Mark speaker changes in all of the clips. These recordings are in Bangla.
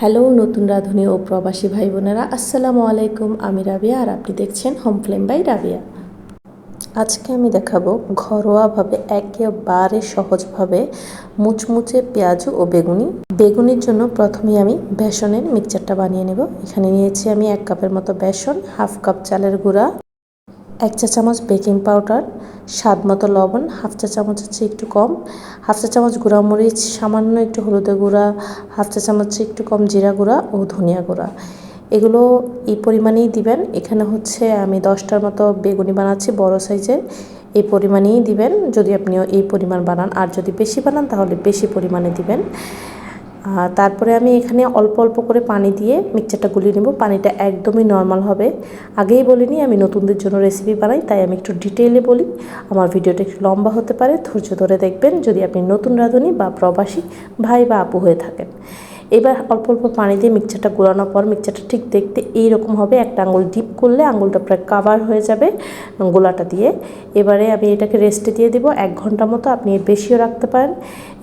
Speaker 1: হ্যালো নতুন রাঁধুনি ও প্রবাসী ভাই বোনেরা, আসসালামু আলাইকুম। আমি রাবিয়া আর আপনি দেখছেন হোম ফ্লেম বাই রাবিয়া। আজকে আমি দেখাবো ঘরোয়াভাবে একেবারে সহজভাবে মুচমুচে পেঁয়াজু ও বেগুনির জন্য প্রথমে আমি বেসনের মিক্সচারটা বানিয়ে নেব। এখানে নিয়েছি আমি 1 কাপের মতো বেসন, হাফ কাপ চালের গুঁড়া, 1 চা চামচ বেকিং পাউডার, স্বাদ মতো লবণ, হাফ চা চামচ হচ্ছে একটু কম, হাফ চা চামচ গুঁড়া মরিচ, সামান্য একটু হলুদের গুঁড়া, হাফ চা চামচ একটু কম জিরা গুঁড়া ও ধনিয়া গুঁড়া। এগুলো এই পরিমাণেই দিবেন। এখানে হচ্ছে আমি 10টার মতো বেগুনি বানাচ্ছি বড় সাইজের, এই পরিমাণেই দিবেন যদি আপনিও এই পরিমাণ বানান। আর যদি বেশি বানান তাহলে বেশি পরিমাণে দিবেন। তারপরে আমি এখানে অল্প অল্প করে পানি দিয়ে মিক্সচারটা গুলিয়ে নেব। পানিটা একদমই নর্মাল হবে। আগেই বলিনি আমি নতুনদের জন্য রেসিপি বানাই, তাই আমি একটু ডিটেইলে বলি। আমার ভিডিওটা একটু লম্বা হতে পারে, ধৈর্য ধরে দেখবেন যদি আপনি নতুন রাঁধুনি বা প্রবাসী ভাই বা আপু হয়ে থাকেন। এবার অল্প অল্প পানি দিয়ে মিক্সচারটা গোলানোর পর মিক্সচারটা ঠিক দেখতে এইরকম হবে। একটা আঙুল ডিপ করলে আঙুলটা প্রায় কাভার হয়ে যাবে গোলাটা দিয়ে। এবারে আমি এটাকে রেস্টে দিয়ে দিব 1 ঘন্টা মতো, আপনি বেশিও রাখতে পারেন।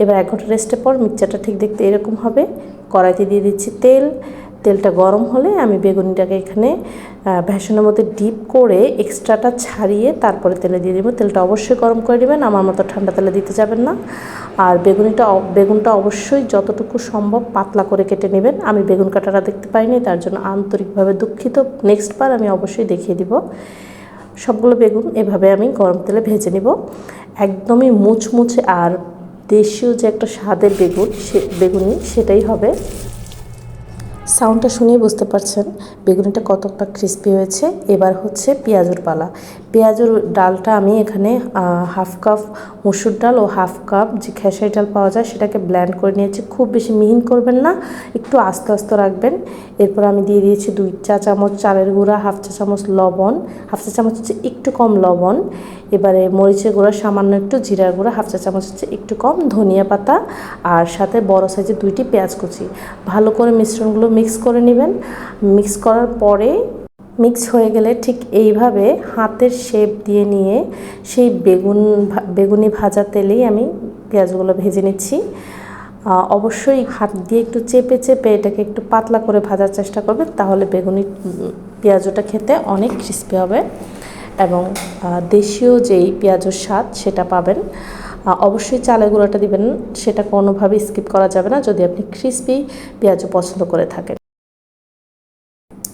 Speaker 1: এবার 1 ঘন্টা রেস্টের পর মিক্সচারটা ঠিক দেখতে এরকম হবে। কড়াইতে দিয়ে দিচ্ছি তেলটা গরম হলে আমি বেগুনিটাকে এখানে বেসনের মধ্যে ডিপ করে এক্সট্রাটা ছাড়িয়ে তারপরে তেলে দিয়ে দেবো। তেলটা অবশ্যই গরম করে নেবেন, আমার মতো ঠান্ডা তেলে দিতে যাবেন না। আর বেগুনটা অবশ্যই যতটুকু সম্ভব পাতলা করে কেটে নেবেন। আমি বেগুন কাটাটা দেখতে পাইনি, তার জন্য আন্তরিকভাবে দুঃখিত। নেক্সট বার আমি অবশ্যই দেখিয়ে দিব। সবগুলো বেগুন এভাবে আমি গরম তেলে ভেজে নিব। একদমই মুচমুচে আর দেশীয় যে একটা স্বাদের বেগুনি সেটাই হবে। সাউন্ডটা শুনেই বুঝতে পারছেন বেগুনিটা কতটা ক্রিস্পি হয়েছে। এবার হচ্ছে পেঁয়াজুর পালা। পেঁয়াজুর ডালটা আমি এখানে হাফ কাপ মসুর ডাল ও হাফ কাপ যে খেসারি ডাল পাওয়া যায় সেটাকে ব্লেন্ড করে নিয়েছি। খুব বেশি মিহিন করবেন না, একটু আস্তে আস্তে রাখবেন। এরপর আমি দিয়ে দিয়েছি 2 চা চামচ চালের গুঁড়া, হাফ চা চামচ লবণ, হাফ চা চামচ হচ্ছে একটু কম লবণ। এবারে মরিচের গুঁড়া সামান্য একটু, জিরার গুঁড়া হাফ চা চামচ হচ্ছে একটু কম, ধনিয়া পাতা আর সাথে বড় সাইজের 2টি পেঁয়াজ কুচি। ভালো করে মিশ্রণগুলো মিক্স করে নেবেন। মিক্স করার পরে মিক্স হয়ে গেলে ঠিক এইভাবে হাতের শেপ দিয়ে নিয়ে সেই বেগুনি ভাজা তেলেই আমি পেঁয়াজগুলো ভেজে নিচ্ছি। অবশ্যই হাত দিয়ে একটু চেপে চেপে এটাকে একটু পাতলা করে ভাজার চেষ্টা করবেন, তাহলে পেঁয়াজটা খেতে অনেক ক্রিস্পি হবে এবং দেশীয় যেই পেঁয়াজের স্বাদ সেটা পাবেন। অবশ্যই চালের গুঁড়াটা দিবেন, সেটা কোনোভাবেই স্কিপ করা যাবে না যদি আপনি ক্রিস্পি পেঁয়াজও পছন্দ করে থাকেন।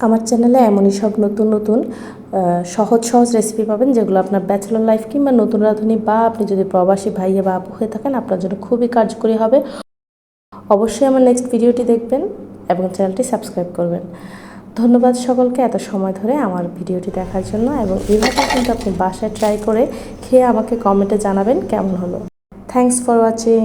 Speaker 1: আমার চ্যানেলে এমনই সব নতুন নতুন সহজ রেসিপি পাবেন, যেগুলো আপনার ব্যাচেলর লাইফ কিংবা নতুন রাঁধুনি বা আপনি যদি প্রবাসী ভাইয়া বা আপু হয়ে থাকেন আপনার জন্য খুবই কার্যকরী হবে। অবশ্যই আমার নেক্সট ভিডিওটি দেখবেন এবং চ্যানেলটি সাবস্ক্রাইব করবেন। ধন্যবাদ সকলকে এত সময় ধরে আমার ভিডিওটি দেখার জন্য, এবং এইভাবে কিন্তু আপনি বাসায় ট্রাই করে খেয়ে আমাকে কমেন্টে জানাবেন কেমন হলো। Thanks for watching.